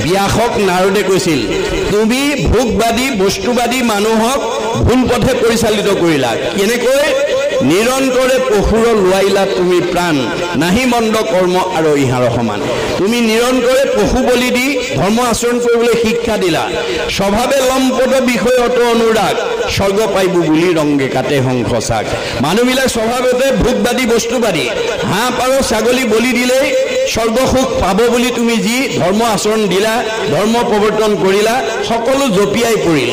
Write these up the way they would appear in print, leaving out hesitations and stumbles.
ব্যাসক নাৰদে কৈছিল তুমি ভোগবাদী বস্তুবাদী মানুহক ভুল পথে পৰিচালিত কৰিলা কেনেকৈ নিৰন্তৰে পশুৰ লোৱাইলা তুমি প্ৰাণ নাহি মন্দ কৰ্ম আৰু ইহাৰ সমান তুমি নিৰন্তৰে পশু বলি দি ধৰ্ম আচৰণ কৰিবলৈ শিক্ষা দিলা স্বভাৱে লম্পট বিষয়ত অনুৰাগ স্বৰ্গ পাইব বুলি ৰংগে কাটে হংস চাক মানুহবিলাক স্বভাৱতে ভোগবাদী বস্তুবাদী হাঁহ পাৰ ছাগলী বলি দিলেই স্বৰ্গ সুখ পাব বুলি তুমি যি ধৰ্ম আচৰণ দিলা ধৰ্ম প্ৰৱৰ্তন কৰিলা সকলো জপিয়াই পৰিল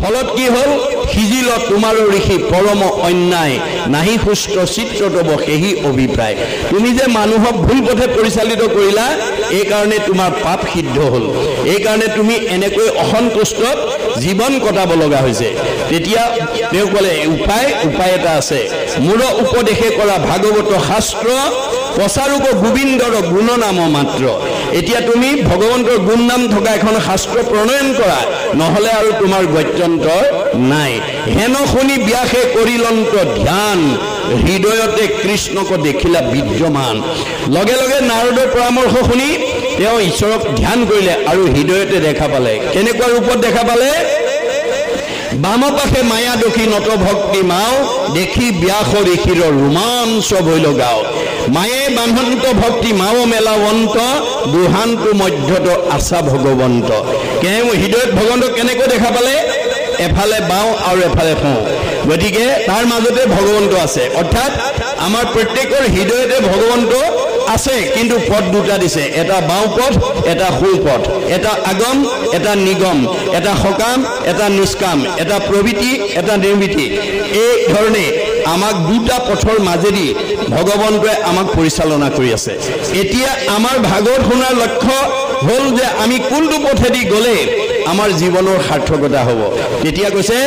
ফলত কি হল সিজিল তোমাৰ ঋষি পৰম অন্যায় নাহি সুস্থ চিত্ৰতব সেহি অভিপ্ৰায় তুমি যে মানুহক ভুল পথে পৰিচালিত কৰিলা এই কাৰণে তোমাৰ পাপ সিদ্ধ হল এই কাৰণে তুমি এনেকৈ অসন্তুষ্টত জীৱন কটাব লগা হৈছে তেতিয়া তেওঁ ক'লে উপায় এটা আছে মূৰ উপদেশে কৰা ভাগৱত শাস্ত্ৰ প্ৰচাৰক গোবিন্দৰ গুণ নাম মাত্ৰ এতিয়া তুমি ভগৱন্তৰ গুণ নাম থকা এখন শাস্ত্ৰ প্ৰণয়ন কৰা নহলে আৰু তোমাৰ গত্যন্তৰ নাই হেন শুনি ব্যাসে কৰিলন্ত ধ্যান হৃদয়তে কৃষ্ণক দেখিলা বিদ্যমান লগে লগে নাৰদৰ পৰামৰ্শ শুনি তেওঁ ঈশ্বৰক ধ্যান কৰিলে আৰু হৃদয়তে দেখা পালে কেনেকুৱা ৰূপত দেখা পালে বামপাশে মায়া দোষী নত ভক্তি মাও দেখি ব্যাস ঋষিৰ ৰোমাঞ্চ ভৈল গাও মায়ে বান্ধন্ত ভক্তি মাও মেলাৱন্ত দুহান্তু মধ্যত আশা ভগৱন্ত কেওঁ হৃদয়ত ভগৱন্তক কেনেকৈ দেখা পালে এফালে বাওঁ আৰু এফালে সোঁ গতিকে তাৰ মাজতে ভগৱন্ত আছে অৰ্থাৎ আমাৰ প্ৰত্যেকৰ হৃদয়তে ভগৱন্ত আছে কিন্তু পথ দুটা দিছে এটা বাওঁ পথ এটা সোঁ পথ এটা আগম এটা নিগম এটা সকাম এটা নিষ্কাম এটা প্ৰবৃত্তি এটা নিৰ্বৃত্তি এই ধৰণে আমাক দুটা পথৰ মাজেদি ভগৱন্তই আমাক পৰিচালনা কৰি আছে এতিয়া আমাৰ ভাগৱত শুনাৰ লক্ষ্য হল যে আমি কোনটো পথেদি গলে আমাৰ জীৱনৰ সাৰ্থকতা হ'ব তেতিয়া কৈছে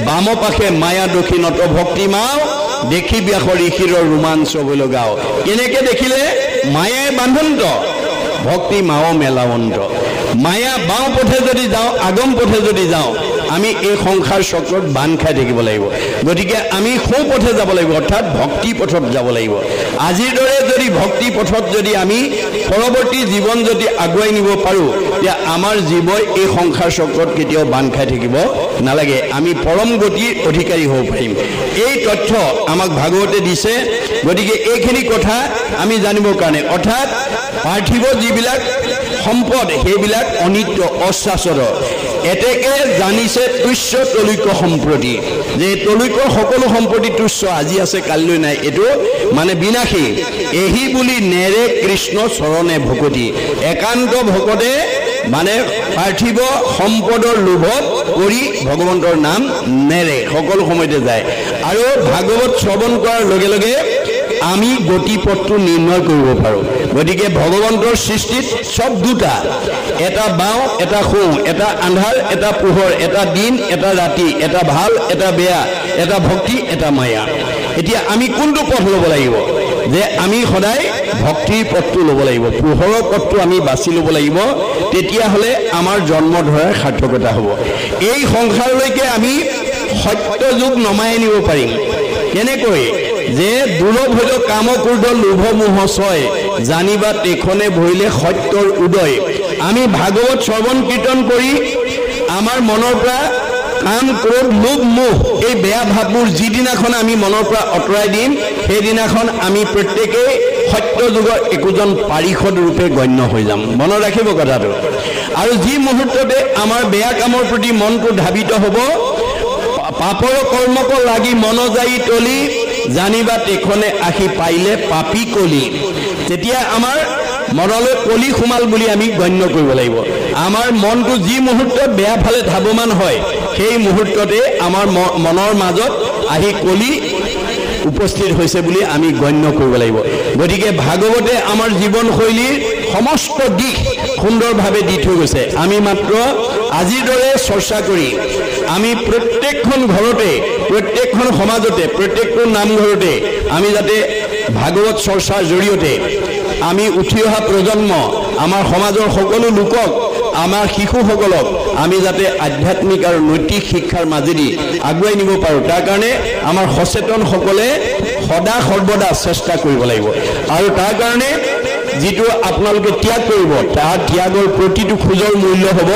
বামপাশে মায়া দোষী নত ভক্তি মাও দেখি ব্যাস ঋষিৰ ৰোমাঞ্চ ভৈল গাও কেনেকে দেখিলে মায়াই বান্ধন্ত ভক্তি মাও মেলাৱন্ত মায়া বাওঁ পথে যদি যাওঁ আগম পথে যদি যাওঁ আমি এই সংসাৰ চক্ৰত বান্ধ খাই থাকিব লাগিব গতিকে আমি সোঁ পথে যাব লাগিব অৰ্থাৎ ভক্তি পথত যাব লাগিব আজিৰ দৰে যদি ভক্তি পথত যদি আমি পৰৱৰ্তী জীৱন যদি আগুৱাই নিব পাৰোঁ তেতিয়া আমাৰ জীৱই এই সংসাৰ চক্ৰত কেতিয়াও বান্ধ খাই থাকিব নালাগে আমি পৰম গতিৰ অধিকাৰী হ'ব পাৰিম এই তথ্য আমাক ভাগৱতে দিছে গতিকে এইখিনি কথা আমি জানিবৰ কাৰণে অৰ্থাৎ পাৰ্থিৱ যিবিলাক সম্পদ সেইবিলাক অনিত্য অশাশ্বত এতেকে জানিছে তুচ্ছ তলৈক সম্প্ৰতি যে তলৈকৰ সকলো সম্পত্তি তুচ্ছ আজি আছে কালিলৈ নাই এইটো মানে বিনাশী এহি বুলি নেৰে কৃষ্ণ চৰণে ভকতি একান্ত ভকতে মানে পাৰ্থিৱ সম্পদৰ লোভত কৰি ভগৱন্তৰ নাম নেৰে সকলো সময়তে যায় আৰু ভাগৱত শ্ৰৱণ কৰাৰ লগে লগে আমি গতি পথটো নিৰ্ণয় কৰিব পাৰোঁ গতিকে ভগৱন্তৰ সৃষ্টিত সব দুটা এটা বাওঁ এটা সোঁ এটা আন্ধাৰ এটা পোহৰ এটা দিন এটা ৰাতি এটা ভাল এটা বেয়া এটা ভক্তি এটা মায়া এতিয়া আমি কোনটো পথ ল'ব লাগিব যে আমি সদায় ভক্তিৰ পথটো ল'ব লাগিব পোহৰৰ পথটো আমি বাছি ল'ব লাগিব তেতিয়াহ'লে আমাৰ জন্ম ধৰাৰ সাৰ্থকতা হ'ব এই সংসাৰলৈকে আমি সত্য যুগ নমাই আনিব পাৰিম কেনেকৈ যে দুৰ্লভ হইল কাম ক্ৰোধ লোভ মোহ ছয় জানিবা তেখনে ভৰিলে সত্যৰ উদয় আমি ভাগৱত শ্ৰৱণ কীৰ্তন কৰি আমাৰ মনৰ পৰা কাম ক্ৰোধ লোভ মোহ এই বেয়া ভাৱবোৰ যিদিনাখন আমি মনৰ পৰা আঁতৰাই দিম সেইদিনাখন আমি প্ৰত্যেকেই সত্য যুগৰ একোজন পাৰিষদ ৰূপে গণ্য হৈ যাম মনত ৰাখিব কথাটো আৰু যি মুহূৰ্ততে আমাৰ বেয়া কামৰ প্ৰতি মনটো ধাবিত হ'ব পাপৰ কৰ্মক লাগি মন যাই তলি জানিবা তেখনে আহি পাইলে পাপী কলি তেতিয়া আমাৰ মনলৈ কলি সোমাল বুলি আমি গণ্য কৰিব লাগিব আমাৰ মনটো যি মুহূৰ্তত বেয়া ফালে ধাৱমান হয় সেই মুহূৰ্ততে আমাৰ মনৰ মাজত আহি কলি উপস্থিত হৈছে বুলি আমি গণ্য কৰিব লাগিব গতিকে ভাগৱতে আমাৰ জীৱনশৈলীৰ সমস্ত দিশ সুন্দৰভাৱে দি থৈ গৈছে আমি মাত্ৰ আজিৰ দৰে চৰ্চা কৰি আমি প্ৰত্যেকখন ঘৰতে প্ৰত্যেকখন সমাজতে প্ৰত্যেকটো নামঘৰতে আমি যাতে ভাগৱত চৰ্চাৰ জৰিয়তে আমি উঠি অহা প্ৰজন্ম আমাৰ সমাজৰ সকলো লোকক আমাৰ শিশুসকলক আমি যাতে আধ্যাত্মিক আৰু নৈতিক শিক্ষাৰ মাজেদি আগুৱাই নিব পাৰোঁ তাৰ কাৰণে আমাৰ সচেতনসকলে সদা সৰ্বদা চেষ্টা কৰিব লাগিব আৰু তাৰ কাৰণে যিটো আপোনালোকে ত্যাগ কৰিব তাৰ ত্যাগৰ প্ৰতিটো খোজৰ মূল্য হ'ব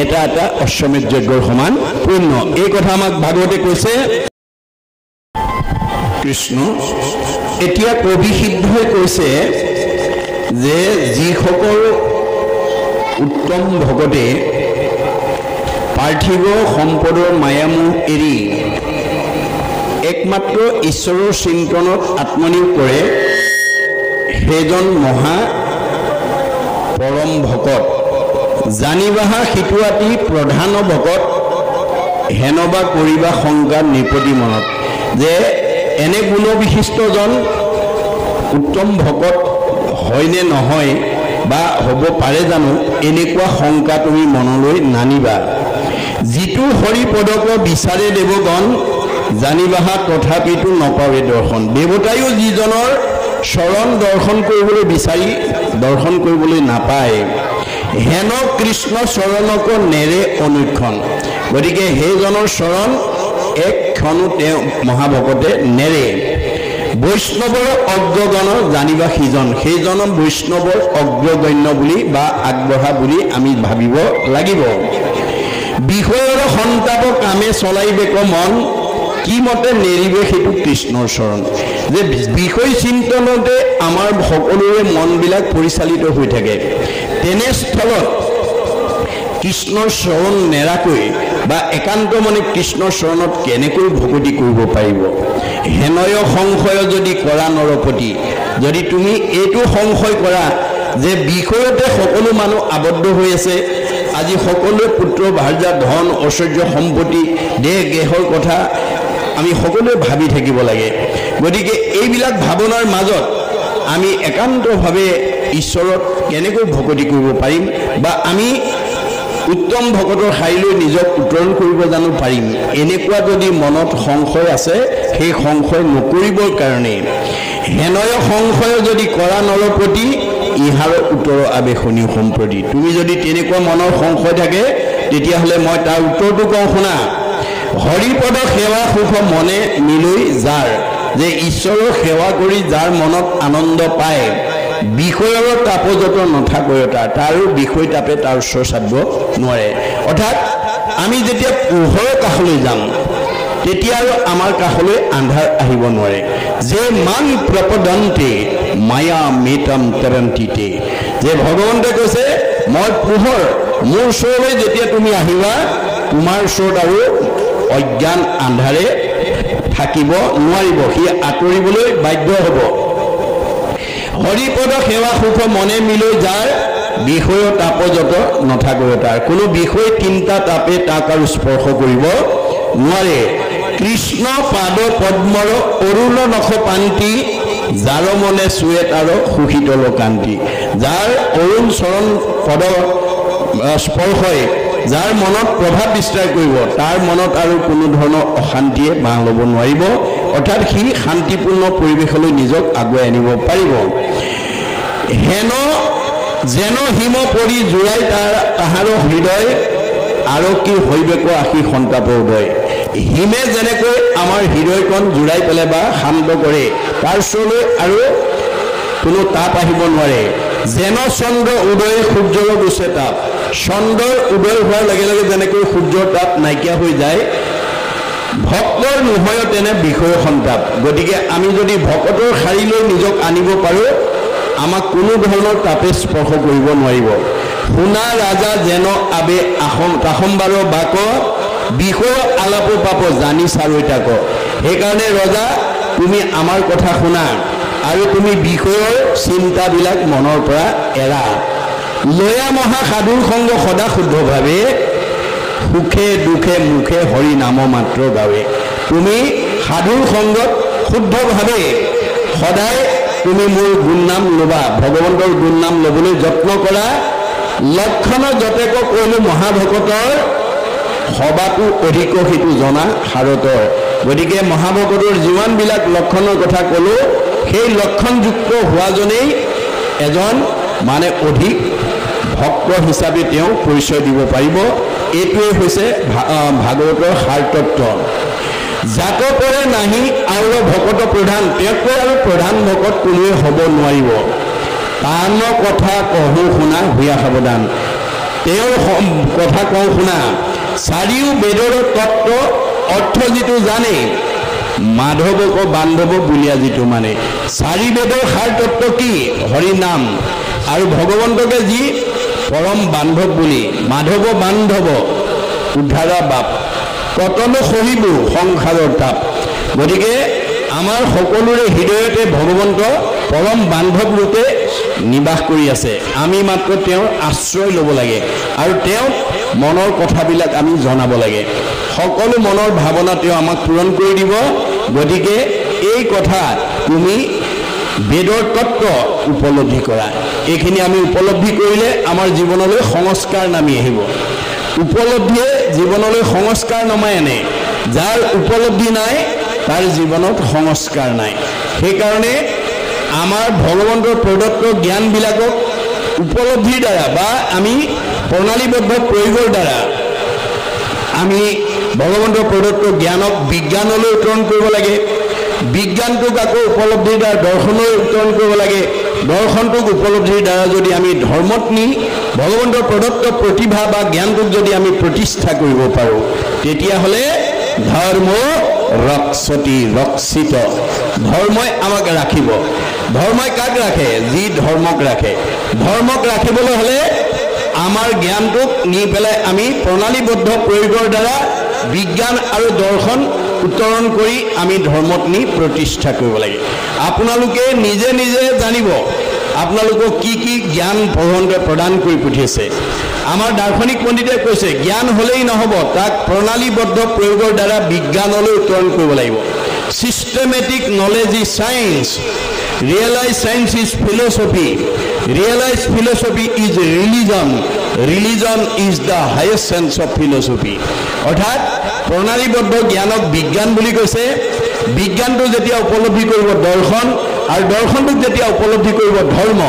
এটা এটা অশ্বমেধ যজ্ঞৰ সমান পুণ্য। এই কথা আমাক ভাগৱতে কৈছে। কৃষ্ণ এতিয়া কবি সিদ্ধই কৈছে যে যিসকল উত্তম ভকতে পাৰ্থিৱ সম্পদৰ মায়ামোহ এৰি একমাত্ৰ ঈশ্বৰৰ চিন্তনত আত্মনিয়োগ কৰে সেইজন মহা পৰম ভকত। জানিবাহা সিটোৱাতি প্ৰধান ভকত হেনবা কৰিবা শংকা নৃপতি মনত। যে এনে গুণবিশিষ্টজন উত্তম ভকত হয়নে নহয় বা হ'ব পাৰে জানো এনেকুৱা শংকা তুমি মনলৈ নানিবা। যিটো হৰিপদক বিচাৰে দেৱগণ জানিবাহা তথাপিতো নপাৱে দৰ্শন। দেৱতায়ো যিজনৰ চৰণ দৰ্শন কৰিবলৈ বিচাৰি দৰ্শন কৰিবলৈ নাপায় হেন কৃষ্ণ চৰণক নেৰে অনুক্ষণ। গতিকে সেইজনৰ চৰণ এক ক্ষণো তেওঁ মহাভকতে নেৰে। বৈষ্ণৱৰ অগ্ৰগণ জানিবা সিজন, সেইজন বৈষ্ণৱৰ অগ্ৰগণ্য বুলি বা আগবঢ়া বুলি আমি ভাবিব লাগিব। বিষয়ৰ সন্তাপ কামে চলাইবেক মন কি মতে নেৰিবে সেইটো কৃষ্ণৰ চৰণ। যে বিষয় চিন্তনতে আমাৰ সকলোৰে মনবিলাক পৰিচালিত হৈ থাকে, তেনেস্থলত কৃষ্ণৰ চৰণ নেৰাকৈ বা একান্ত মনে কৃষ্ণৰ চৰণত কেনেকৈ ভকতি কৰিব পাৰিব। হেনয় সংশয় যদি কৰা নৰপতি, যদি তুমি এইটো সংশয় কৰা যে বিষয়তে সকলো মানুহ আবদ্ধ হৈ আছে, আজি সকলোৱে পুত্ৰ ভাৰ্যা ধন ঐশ্বৰ্য সম্পত্তি দেহ গেহৰ কথা আমি সকলোৱে ভাবি থাকিব লাগে। গতিকে এইবিলাক ভাৱনাৰ মাজত আমি একান্তভাৱে ঈশ্বৰত কেনেকৈ ভকতি কৰিব পাৰিম বা আমি উত্তম ভকতৰ শাৰীলৈ নিজক উত্তৰণ কৰিব জানো পাৰিম, এনেকুৱা যদি মনত সংশয় আছে সেই সংশয় নকৰিবৰ কাৰণে হেনয় সংশয় যদি কৰা নৰপতি ইহাৰ উত্তৰ আবে শুনি সম্প্ৰতি। তুমি যদি তেনেকুৱা মনৰ সংশয় থাকে তেতিয়াহ'লে মই তাৰ উত্তৰটো কওঁ শুনা। হৰিপদ সেৱা সুখ মনে মিলৈ যাৰ, যে ঈশ্বৰৰ সেৱা কৰি যাৰ মনত আনন্দ পায় বিষয়ৰ তাপজত নাথাকৈ তাৰো বিষয় তাপে তাৰ ওচৰ চাব নোৱাৰে। অৰ্থাৎ আমি যেতিয়া পোহৰৰ কাষলৈ যাম তেতিয়া আৰু আমাৰ কাষলৈ আন্ধাৰ আহিব নোৱাৰে। যে মান প্ৰপদন্তে মায়া মেতম তৰন্তিতে, যে ভগৱন্তে কৈছে মই পোহৰ, মোৰ ওচৰলৈ যেতিয়া তুমি আহিবা তোমাৰ ওচৰত আৰু অজ্ঞান আন্ধাৰে থাকিব নোৱাৰিব, সি আঁতৰিবলৈ বাধ্য হ'ব। হৰিপদ সেৱা সুখ মনে মিলৈ যাৰ বিষয় তাপজত নাথাকৈ তাৰ, কোনো বিষয় তিনিটা তাপে তাক আৰু স্পৰ্শ কৰিব নোৱাৰে। কৃষ্ণ পাদ পদ্মৰ অৰুণ নখ পান্তি যাৰ মনে চুৱে তাৰ সুশীতল কান্তি। যাৰ অৰুণ চৰণ পদ স্পৰ্শই যাৰ মনত প্ৰভাৱ বিস্তাৰ কৰিব তাৰ মনত আৰু কোনো ধৰণৰ অশান্তিয়ে বাঁহ ল'ব নোৱাৰিব। অৰ্থাৎ সি শান্তিপূৰ্ণ পৰিৱেশলৈ নিজক আগুৱাই আনিব পাৰিব। হেন যেন হিম পৰি জোৰাই তাহাৰ হৃদয় আৰকী হৈবেক আশী সন্তাপ উদয়। হিমে যেনেকৈ আমাৰ হৃদয়খন জোৰাই পেলাই বা শান্ত কৰে তাৰ ওচৰলৈ আৰু কোনো তাপ আহিব নোৱাৰে। যেন চন্দ্ৰ উদয়ে সূৰ্যৰ গুচে তাপ, চন্দ্ৰৰ উদয় হোৱাৰ লগে লগে যেনেকৈ সূৰ্যৰ তাপ নাইকিয়া হৈ যায় ভক্তৰ নহয় তেনে বিষয় সন্তাপ। গতিকে আমি যদি ভকতৰ শাৰীলৈ নিজক আনিব পাৰোঁ আমাক কোনো ধৰণৰ তাপে স্পৰ্শ কৰিব নোৱাৰিব। শুনা ৰাজা যেন আবে কাষম্বাৰ বাক বিষয় আলাপ পাপ জানি চাৰৈ তাক। সেইকাৰণে ৰজা তুমি আমাৰ কথা শুনা আৰু তুমি বিষয়ৰ চিন্তাবিলাক মনৰ পৰা এৰা। লয়া মহা সাধুৰ সংগ সদা শুদ্ধভাৱে সুখে দুখে মুখে হৰি নাম মাত্ৰ গাৱে। তুমি সাধুৰ সংগত শুদ্ধভাৱে সদায় তুমি মোৰ গুণনাম ল'বা, ভগৱন্তৰ গুণনাম ল'বলৈ যত্ন কৰা। লক্ষণ যতেক কৈলো মহাভকতৰ সবাতো অধিক সেইটো জনা শাৰতৰ। গতিকে মহাভকতৰ যিমানবিলাক লক্ষণৰ কথা ক'লোঁ সেই লক্ষণযুক্ত হোৱাজনেই এজন মানে অধিক ভক্ত হিচাপে তেওঁ পৰিচয় দিব পাৰিব। এইটোৱে হৈছে ভাগৱতৰ সাৰতত্ত্ব। জাত কৰে নাহি আৰু ভকত প্ৰধান, তেওঁতকৈ আৰু প্ৰধান ভকত কোনোৱে হ'ব নোৱাৰিব। টান কথা কহো শুনা হুয়া সাৱধান তেওঁৰ কথা কওঁ শুনা চাৰিও বেদৰ তত্ত্ব অৰ্থ যিটো জানে মাধৱক বান্ধৱ বুলিয়া যিটো মানে চাৰি বেদৰ সাৰ তত্ত্ব কি হৰি নাম আৰু ভগৱন্তকে যি পৰম বান্ধৱ বুলি মাধৱ বান্ধৱ উদ্ধাৰা বাপ কতনো সহিব সংসাৰৰ তাপ গতিকে আমাৰ সকলোৰে হৃদয়তে ভগৱন্ত পৰম বান্ধৱ ৰূপে নিবাস কৰি আছে আমি মাত্ৰ তেওঁৰ আশ্ৰয় ল'ব লাগে আৰু তেওঁ মনৰ কথাবিলাক আমি জনাব লাগে সকলো মনৰ ভাৱনা তেওঁ আমাক পূৰণ কৰি দিব গতিকে এই কথা তুমি বেদৰ তত্ত্ব উপলব্ধি কৰা এইখিনি আমি উপলব্ধি কৰিলে আমাৰ জীৱনলৈ সংস্কাৰ নামি আহিব উপলব্ধিয়ে জীৱনলৈ সংস্কাৰ নমাই আনে যাৰ উপলব্ধি নাই তাৰ জীৱনত সংস্কাৰ নাই সেইকাৰণে আমাৰ ভগৱন্তৰ প্ৰদত্ত জ্ঞানবিলাকক উপলব্ধিৰ দ্বাৰা বা আমি প্ৰণালীবদ্ধ প্ৰয়োগৰ দ্বাৰা আমি ভগৱন্তৰ প্ৰদত্ত জ্ঞানক বিজ্ঞানলৈ উত্তৰণ কৰিব লাগে বিজ্ঞানটোক আকৌ উপলব্ধিৰ দ্বাৰা দৰ্শনলৈ উত্তৰণ কৰিব লাগে দৰ্শনটোক উপলব্ধিৰ দ্বাৰা যদি আমি ধৰ্মত নি ভগৱন্তৰ প্ৰদত্ত প্ৰতিভা বা জ্ঞানটোক যদি আমি প্ৰতিষ্ঠা কৰিব পাৰোঁ তেতিয়াহ'লে ধৰ্ম ৰক্ষতি ৰক্ষিত ধৰ্মই আমাক ৰাখিব ধৰ্মই কাক ৰাখে যি ধৰ্মক ৰাখে ধৰ্মক ৰাখিবলৈ হ'লে আমাৰ জ্ঞানটোক নি পেলাই আমি প্ৰণালীবদ্ধ প্ৰয়োগৰ দ্বাৰা বিজ্ঞান আৰু দৰ্শন উত্তৰণ কৰি আমি ধৰ্মত নি প্ৰতিষ্ঠা কৰিব লাগে আপোনালোকে নিজে নিজে জানিব আপোনালোকক কি কি জ্ঞান ভগৱন্তই প্ৰদান কৰি পঠিয়াইছে আমাৰ দাৰ্শনিক পণ্ডিতে কৈছে জ্ঞান হ'লেই নহ'ব তাক প্ৰণালীবদ্ধ প্ৰয়োগৰ দ্বাৰা বিজ্ঞানলৈ উত্তৰণ কৰিব লাগিব systematic knowledge is science realize science is philosophy realize philosophy is religion religion is the highest sense of philosophy অৰ্থাৎ প্ৰণালীবদ্ধ জ্ঞানক বিজ্ঞান বুলি কৈছে বিজ্ঞানটো যেতিয়া উপলব্ধি কৰিব দৰ্শন আৰু দৰ্শনটোক যেতিয়া উপলব্ধি কৰিব ধৰ্ম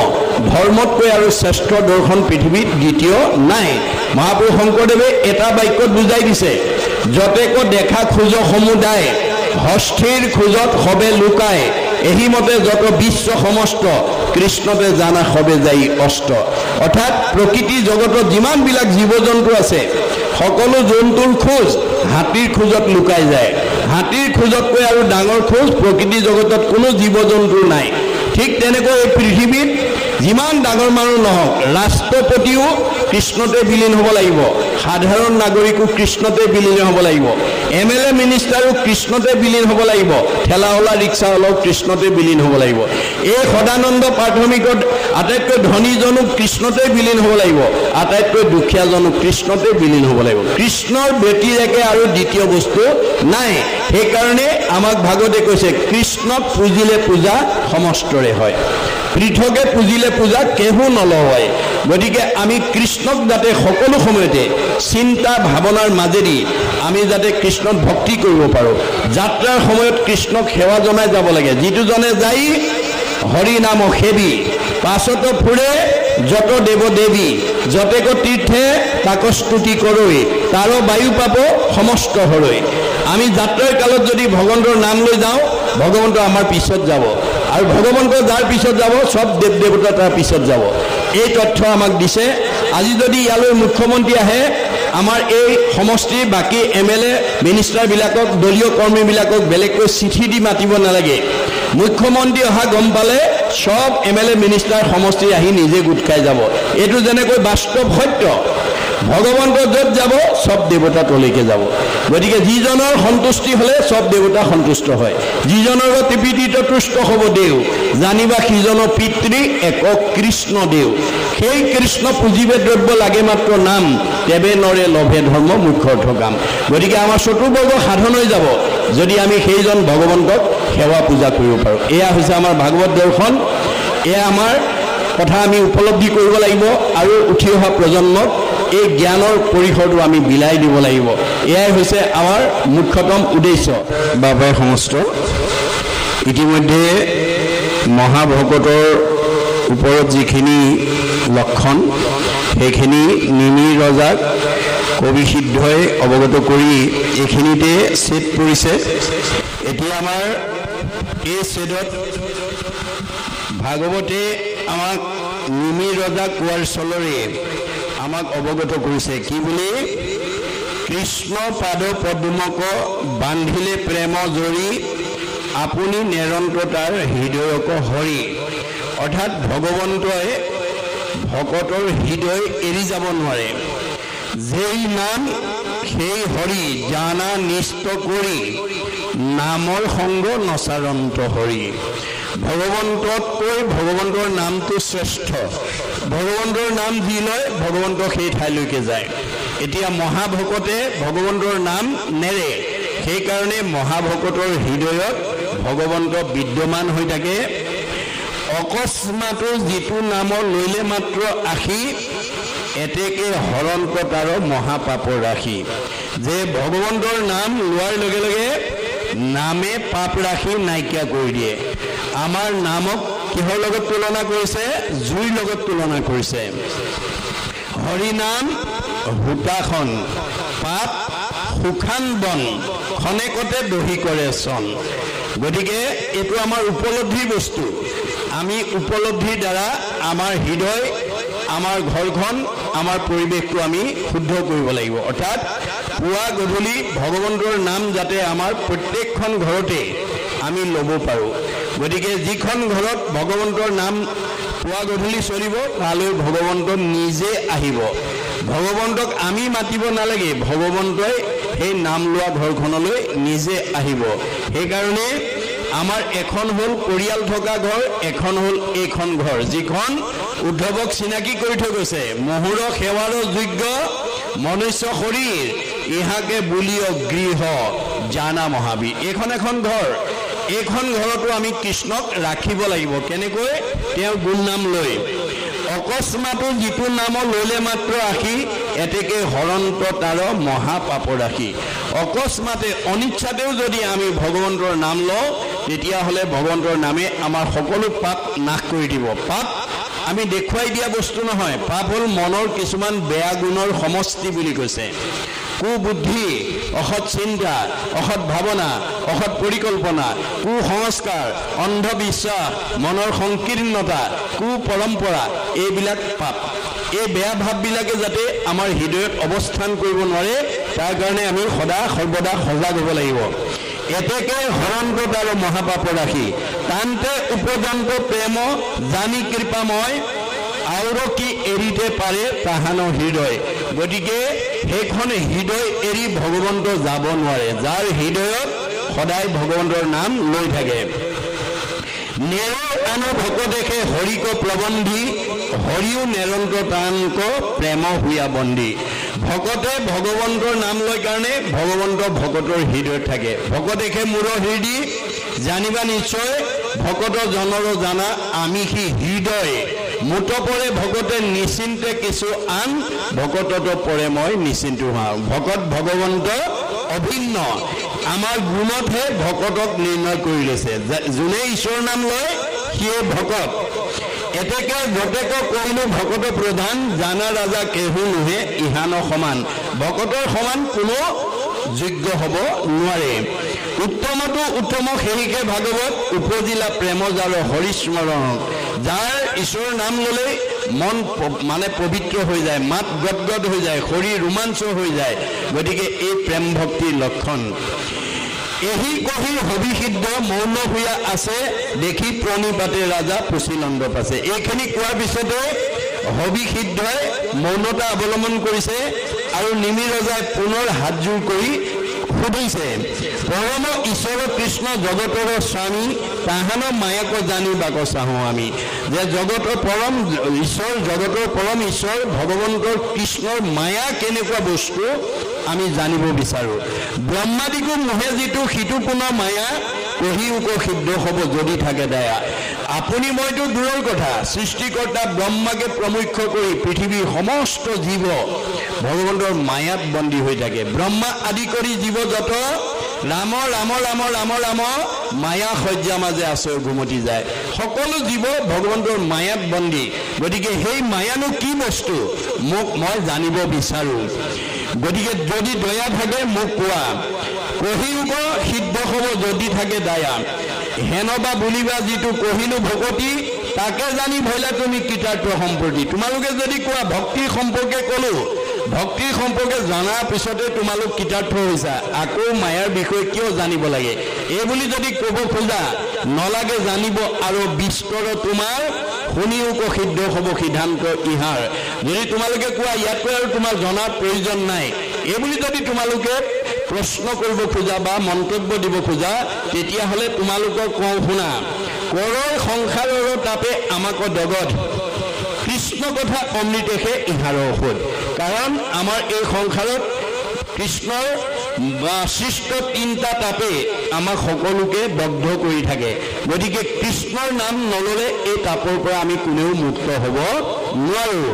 ধৰ্মতকৈ আৰু শ্ৰেষ্ঠ দৰ্শন পৃথিৱীত দ্বিতীয় নাই মহাপুৰুষ শংকৰদেৱে এটা বাক্যত বুজাই দিছে যতেক দেখা খোজ সমুদায় হস্থিৰ খোজত সবে লুকায় এহিমতে যত বিশ্ব সমস্ত কৃষ্ণতে জানা সবে যাই অষ্ট অৰ্থাৎ প্ৰকৃতি জগতত যিমানবিলাক জীৱ জন্তু আছে সকলো জন্তুৰ খোজ হাতীৰ খোজত লুকাই যায় হাতীৰ খোজতকৈ আৰু ডাঙৰ খোজ প্ৰকৃতি জগতত কোনো জীৱ জন্তুৰ নাই ঠিক তেনেকৈ এই পৃথিৱীত যিমান ডাঙৰ মানুহ নহওক ৰাষ্ট্ৰপতিও কৃষ্ণতে বিলীন হ'ব লাগিব সাধাৰণ নাগৰিকো কৃষ্ণতে বিলীন হ'ব লাগিব MLA মিনিষ্টাৰো কৃষ্ণতে বিলীন হ'ব লাগিব ঠেলাওলা ৰিক্সাওয়ালাও কৃষ্ণতে বিলীন হ'ব লাগিব এই সদানন্দ প্ৰাথমিকত আটাইতকৈ ধনীজনো কৃষ্ণতে বিলীন হ'ব লাগিব আটাইতকৈ দুখীয়াজনো কৃষ্ণতে বিলীন হ'ব লাগিব কৃষ্ণৰ ব্যতিৰেকে আৰু দ্বিতীয় বস্তু নাই সেইকাৰণে আমাক ভাগৱতে কৈছে কৃষ্ণক পূজিলে পূজা সমস্তৰে হয় পৃথকে পূজিলে পূজা কেহু নলয় গতিকে আমি কৃষ্ণক যাতে সকলো সময়তে চিন্তা ভাৱনাৰ মাজেদি আমি যাতে কৃষ্ণক ভক্তি কৰিব পাৰোঁ যাত্ৰাৰ সময়ত কৃষ্ণক সেৱা জনাই যাব লাগে যিটো জনে যাই হৰি নাম সেৱী পাছত ফুৰে যত দেৱ দেৱী যতেক তীৰ্থে তাক স্তুতি কৰৈ তাৰ বায়ু পাব সমস্ত হৰৈ আমি যাত্ৰাৰ কালত যদি ভগৱন্তৰ নাম লৈ যাওঁ ভগৱন্ত আমাৰ পিছত যাব আৰু ভগৱন্ত যাৰ পিছত যাব সব দেৱ দেৱতা তাৰ পিছত যাব এই তথ্য আমাক দিছে আজি যদি ইয়ালৈ মুখ্যমন্ত্ৰী আহে আমাৰ এই সমষ্টিৰ বাকী MLA মিনিষ্টাৰবিলাকক দলীয় কৰ্মীবিলাকক বেলেগকৈ চিঠি দি মাতিব নালাগে মুখ্যমন্ত্ৰী অহা গম পালে সব MLA মিনিষ্টাৰ সমষ্টি আহি নিজে গোট খাই যাব এইটো যেনেকৈ বাস্তৱ সত্য ভগৱন্ত য'ত যাব সব দেৱতা তলৈকে যাব গতিকে যিজনৰ সন্তুষ্টি হ'লে সব দেৱতা সন্তুষ্ট হয় যিজনৰ তৃপ্তিত তুষ্ট হ'ব দেও জানিবা সিজন পিতৃ এক কৃষ্ণ দেও সেই কৃষ্ণ পুঁজিবে দ্ৰব্য লাগে মাত্ৰ নাম তেবে নৰে লভে ধৰ্ম মুখ্য অৰ্থ কাম গতিকে আমাৰ চতুৰ্বৰ্গ সাধন হৈ যাব যদি আমি সেইজন ভগৱন্তক সেৱা পূজা কৰিব পাৰোঁ এয়া হৈছে আমাৰ ভাগৱত দৰ্শন এয়া আমাৰ কথা আমি উপলব্ধি কৰিব লাগিব আৰু উঠি অহা প্ৰজন্মক এই জ্ঞানৰ পৰিসৰটো আমি বিলাই দিব লাগিব এয়াই হৈছে আমাৰ মুখ্যতম উদ্দেশ্য বাবাই সমস্ত ইতিমধ্যে মহাভকতৰ ওপৰত যিখিনি লক্ষণ সেইখিনি নিমিৰ ৰজাক কবি সিদ্ধই অৱগত কৰি এইখিনিতে ছেদ পৰিছে এতিয়া আমাৰ এই ছেদত ভাগৱতে আমাক নিমি ৰজা কোৱাৰ চলৰে আমাক অৱগত কৰিছে কি বুলি কৃষ্ণ পাদ পদ্মক বান্ধিলে প্ৰেম জৰি আপুনি নিৰন্তৰ তাৰ হৃদয়ক হৰি অৰ্থাৎ ভগৱন্তই ভকতৰ হৃদয় এৰি যাব নোৱাৰে যেই নাম সেই হৰি জানা নিষ্ট কৰি নামৰ সংগ নচাৰন্ত হৰি ভগৱন্ততকৈ ভগৱন্তৰ নামটো শ্ৰেষ্ঠ ভগৱন্তৰ নাম যি লয় ভগৱন্ত সেই ঠাইলৈকে যায় এতিয়া মহাভকতে ভগৱন্তৰ নাম নেৰে সেইকাৰণে মহাভকতৰ হৃদয়ত ভগৱন্ত বিদ্যমান হৈ থাকে অকস্মাতো যিটো নাম লৈলে মাত্ৰ আখি এতেকে হৰন্ত তাৰ মহাপাপৰ ৰাখি যে ভগৱন্তৰ নাম লোৱাৰ লগে লগে নামে পাপ ৰাখি নাইকিয়া কৰি দিয়ে আমাৰ নামক কিহৰ লগত তুলনা কৰিছে জুইৰ লগত তুলনা কৰিছে হৰি নাম হুতাখন পাপ সুখান বন খনেকতে দহি কৰে চন গতিকে এইটো আমাৰ উপলব্ধিৰ বস্তু আমি উপলব্ধিৰ দ্বাৰা আমাৰ হৃদয় আমাৰ ঘৰখন আমাৰ পৰিৱেশটো আমি শুদ্ধ কৰিব লাগিব অৰ্থাৎ পুৱা গধূলি ভগৱন্তৰ নাম যাতে আমাৰ প্ৰত্যেকখন ঘৰতে আমি ল'ব পাৰোঁ গতিকে যিখন ঘৰত ভগৱন্তৰ নাম পুৱা গধূলি চলিব তালৈ ভগৱন্ত নিজে আহিব ভগৱন্তক আমি মাতিব নালাগে ভগৱন্তই সেই নাম লোৱা ঘৰখনলৈ নিজে আহিব সেইকাৰণে আমাৰ এখন হ'ল পৰিয়াল থকা ঘৰ এখন হ'ল এইখন ঘৰ যিখন উদ্ধৱক চিনাকি কৰি থৈ গৈছে মহুৰ সেৱাৰ যোগ্য মনুষ্য শৰীৰ ইহাকে বুলিয় গৃহ জানা মহাবীৰ এইখন এখন ঘৰ এইখন ঘৰতো আমি কৃষ্ণক ৰাখিব লাগিব কেনেকৈ তেওঁৰ গুণ নাম লৈ অকস্মাতো যিটো নাম লৈলে মাত্ৰ আখি এতেকে হৰন্ত তাৰ মহাপাপ ৰাখি অকস্মাতে অনিচ্ছাতেও যদি আমি ভগৱন্তৰ নাম লওঁ তেতিয়াহ'লে ভগৱন্তৰ নামে আমাৰ সকলো পাপ নাশ কৰি দিব পাপ আমি দেখুৱাই দিয়া বস্তু নহয় পাপ হ'ল মনৰ কিছুমান বেয়া গুণৰ সমষ্টি বুলি কৈছে কুবুদ্ধি অসৎ চিন্তা অসৎ ভাৱনা অসৎ পৰিকল্পনা কুসংস্কাৰ অন্ধবিশ্বাস মনৰ সংকীৰ্ণতা কুপৰম্পৰা এইবিলাক পাপ এই বেয়া ভাৱবিলাকে যাতে আমাৰ হৃদয়ত অৱস্থান কৰিব নোৱাৰে তাৰ কাৰণে আমি সৰ্বদা সজাগ হ'ব লাগিব এতেকে হৰন্ত তাৰ মহাপাপ ৰাখি তান্তে উপজন্ত প্ৰেম জানি কৃপাময় আৰু কি এৰিতে পাৰে তাহানো হৃদয় গতিকে সেইখন হৃদয় এৰি ভগৱন্ত যাব নোৱাৰে যাৰ হৃদয়ত সদায় ভগৱন্তৰ নাম লৈ থাকে নেৰ আনো ভকতেকে হৰিক প্ৰবন্ধি হৰিও নিৰন্তৰ তানক প্ৰেম হুয়া বন্দী ভকতে ভগৱন্তৰ নাম লয় কাৰণে ভগৱন্ত ভকতৰ হৃদয়ত থাকে ভকতেকে মূৰ হৃদয় জানিবা নিশ্চয় ভকত জনৰ জানা আমি সি হৃদয় মুঠ পৰে ভকতে নিশ্চিন্তে কিছু আন ভকতত পৰে মই নিশ্চিন্ত হওঁ ভকত ভগৱন্ত অভিন্ন আমাৰ গুণতহে ভকতক নিৰ্ণয় কৰি লৈছে যোনে ঈশ্বৰৰ নাম লয় সিয়ে ভকত এতেকে গতেক কৈনো ভকত প্ৰধান জানা ৰাজা কেহু নোহে ইহান সমান ভকতৰ সমান কোনো যোগ্য হ'ব নোৱাৰে উত্তমতো উত্তম সেহিকে ভাগৱত উপজিলা প্ৰেম যাৰ হৰিস্মৰণ যাৰ ঈশ্বৰৰ নাম ল'লে মন মানে পবিত্ৰ হৈ যায় মাত গদগদ হৈ যায় শৰীৰ ৰোমাঞ্চ হৈ যায় গতিকে এই প্ৰেম ভক্তিৰ লক্ষণ এহি কহি হবিষিদ্ধ মৌন হুয়া আছে দেখি প্ৰণিপাতে ৰাজা পুচিনন্দ পাছে এইখিনি কোৱাৰ পিছতে হবিষিদ্ধই মৌনতা অৱলম্বন কৰিছে আৰু নিমি ৰজাই পুনৰ হাতযোৰ কৰি সুধিছে পৰম ঈশ্বৰ কৃষ্ণ জগতৰ স্বামী তাহান মায়াক জানি বাক চাহো আমি যে জগতৰ পৰম ঈশ্বৰ জগতৰ পৰম ঈশ্বৰ ভগৱন্তৰ কৃষ্ণৰ মায়া কেনেকুৱা বস্তু আমি জানিব বিচাৰোঁ ব্ৰহ্মাদিকো মোহে যিটো সিটো পুনৰ মায়া কহি উপসিদ্ধ হ'ব যদি থাকে দয়া আপুনি মইতো দূৰৰ কথা সৃষ্টিকৰ্তা ব্ৰহ্মাকে প্ৰমুখ্য কৰি পৃথিৱীৰ সমস্ত জীৱ ভগৱন্তৰ মায়াত বন্দী হৈ থাকে ব্ৰহ্মা আদি কৰি জীৱ যত ৰাম ৰাম ৰাম ৰাম ৰাম মায়া সজ্জা মাজে আশ্ৰয় ঘুমতি যায় সকলো জীৱ ভগৱন্তৰ মায়াত বন্দী গতিকে সেই মায়ানো কি বস্তু মোক মই জানিব বিচাৰোঁ গতিকে যদি দয়া থাকে মোক কোৱা কহিব সিদ্ধ হ'ব যদি থাকে দয়া হেনবা বুলিবা যিটো কহিলো ভকতি তাকে জানি ভইলে তুমি কৃতাৰ্থ সম্প্ৰতি। তোমালোকে যদি কোৱা ভক্তিৰ সম্পৰ্কে ক'লো, ভক্তিৰ সম্পৰ্কে জনাৰ পিছতে তোমালোক কৃতাৰ্থ হৈছা, আকৌ মায়াৰ বিষয়ে কিয় জানিব লাগে? এই বুলি যদি ক'ব খোজা, নলাগে জানিব আৰু বিস্তৰ তোমাৰ শুনিওক সিদ্ধ হ'ব সিদ্ধান্ত ইহাৰ। যদি তোমালোকে কোৱা ইয়াতকৈ আৰু তোমাৰ জনাৰ প্ৰয়োজন নাই, এই বুলি যদি তোমালোকে প্ৰশ্ন কৰিব খোজা বা মন্তব্য দিব খোজা, তেতিয়াহ'লে তোমালোকৰ কওঁ শুনা, কৰৰ সংসাৰৰ তাপে আমাক জগত, কৃষ্ণ কথা অমৃতেহে ইহাৰ ঔষধ। কাৰণ আমাৰ এই সংসাৰত কৃষ্ণৰ সৃষ্ট তিনিটা তাপে আমাক সকলোকে বদ্ধ কৰি থাকে। গতিকে কৃষ্ণৰ নাম নল'লে এই তাপৰ পৰা আমি কোনেও মুক্ত হ'ব নোৱাৰোঁ।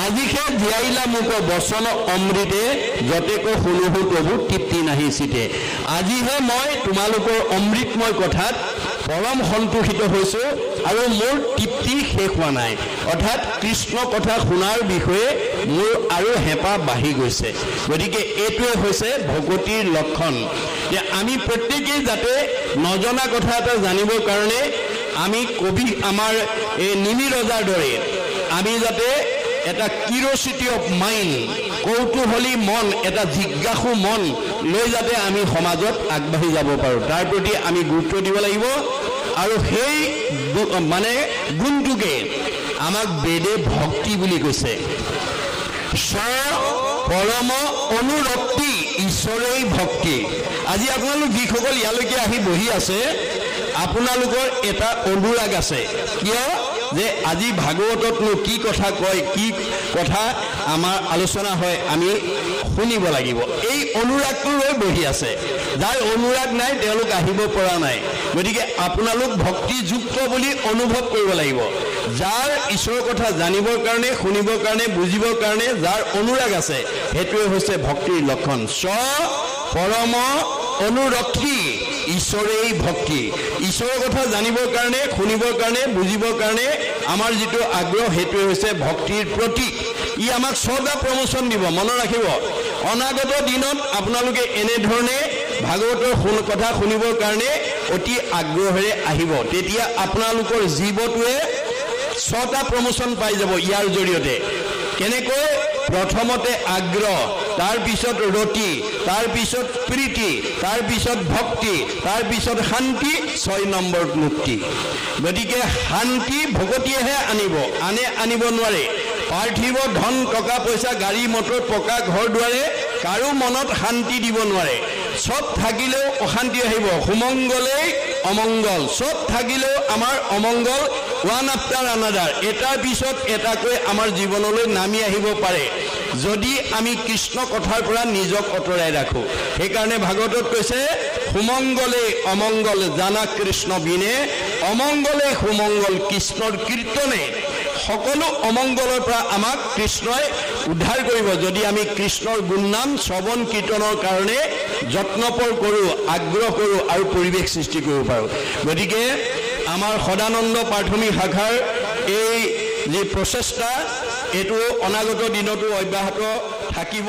আজিহে জীয়াইলা মোক বচন অমৃতে, যতেক শুনুহু তবু তৃপ্তি নাহি চিতে। আজিহে মই তোমালোকৰ অমৃতময় কথাত পৰম সন্তোষিত হৈছোঁ আৰু মোৰ তৃপ্তি শেষ হোৱা নাই। অৰ্থাৎ কৃষ্ণ কথা শুনাৰ বিষয়ে মোৰ আৰু হেঁপাহ বাঢ়ি গৈছে। গতিকে এইটোৱে হৈছে ভকতিৰ লক্ষণ, যে আমি প্ৰত্যেকেই যাতে নজনা কথা এটা জানিবৰ কাৰণে আমি কবি আমাৰ এই নিমি ৰজাৰ দৰে আমি যাতে এটা কিউৰিঅচিটি অফ মাইণ্ড, কৌতূহলী মন, এটা জিজ্ঞাসু মন লৈ যাতে আমি সমাজত আগবাঢ়ি যাব পাৰোঁ, তাৰ প্ৰতি আমি গুৰুত্ব দিব লাগিব। আৰু সেই মানে গুণটোকে আমাক বেদে ভক্তি বুলি কৈছে। পৰম অনুৰক্তি ঈশ্বৰেই ভক্তি। আজি আপোনালোক যিসকল ইয়ালৈকে আহি বহি আছে, আপোনালোকৰ এটা অনুৰাগ আছে। কিয়? যে আজি ভাগৱততনো কি কথা কয়, কি কথা আমাৰ আলোচনা হয়, আমি শুনিব লাগিব। এই অনুৰাগটো লৈ বহি আছে। যাৰ অনুৰাগ নাই তেওঁলোক আহিব পৰা নাই। গতিকে আপোনালোক ভক্তিযুক্ত বুলি অনুভৱ কৰিব লাগিব। যাৰ ঈশ্বৰৰ কথা জানিবৰ কাৰণে, শুনিবৰ কাৰণে, বুজিবৰ কাৰণে যাৰ অনুৰাগ আছে, সেইটোৱে হৈছে ভক্তিৰ লক্ষণ। পৰম অনুৰক্তি ঈশ্বৰেই ভক্তি। ঈশ্বৰৰ কথা জানিবৰ কাৰণে, শুনিবৰ কাৰণে, বুজিবৰ কাৰণে আমাৰ যিটো আগ্ৰহ, সেইটোৱে হৈছে ভক্তিৰ প্ৰতীক। ই আমাক 6টা প্ৰমোচন দিব। মনত ৰাখিব, অনাগত দিনত আপোনালোকে এনেধৰণে ভাগৱতৰ কথা শুনিবৰ কাৰণে অতি আগ্ৰহেৰে আহিব। তেতিয়া আপোনালোকৰ জীৱটোৱে 6টা প্ৰমোচন পাই যাব ইয়াৰ জৰিয়তে। কেনেকৈ? প্ৰথমতে আগ্ৰহ, তাৰপিছত ৰতি, তাৰপিছত প্ৰীতি, তাৰপিছত ভক্তি, তাৰপিছত শান্তি, 6 নম্বৰত মুক্তি। গতিকে শান্তি ভকতিয়েহে আনিব, আনে আনিব নোৱাৰে। পাৰ্থিৱ ধন, টকা পইচা, গাড়ী মটৰ, পকা ঘৰ দুৱাৰে কাৰো মনত শান্তি দিব নোৱাৰে। চব থাকিলেও অশান্তি আহিব। সুমংগলেই অমংগল, চব থাকিলেও আমাৰ অমংগল ওৱান আফটাৰ আনাডাৰ, এটাৰ পিছত এটাকৈ আমাৰ জীৱনলৈ নামি আহিব পাৰে, যদি আমি কৃষ্ণ কথাৰ পৰা নিজক আঁতৰাই ৰাখোঁ। সেইকাৰণে ভাগৱতত কৈছে, সুমংগলে অমংগল জানা কৃষ্ণ বিনে, অমংগলে সুমংগল কৃষ্ণৰ কীৰ্তনে। সকলো অমংগলৰ পৰা আমাক কৃষ্ণই উদ্ধাৰ কৰিব, যদি আমি কৃষ্ণৰ গুণনাম শ্ৰৱণ কীৰ্তনৰ কাৰণে যত্নপৰ কৰোঁ, আগ্ৰহ কৰোঁ আৰু পৰিৱেশ সৃষ্টি কৰিব পাৰোঁ। গতিকে আমাৰ সদানন্দ প্ৰাথমিক শাখাৰ এই যি প্ৰচেষ্টা, এইটো অনাগত দিনতো অব্যাহত থাকিব।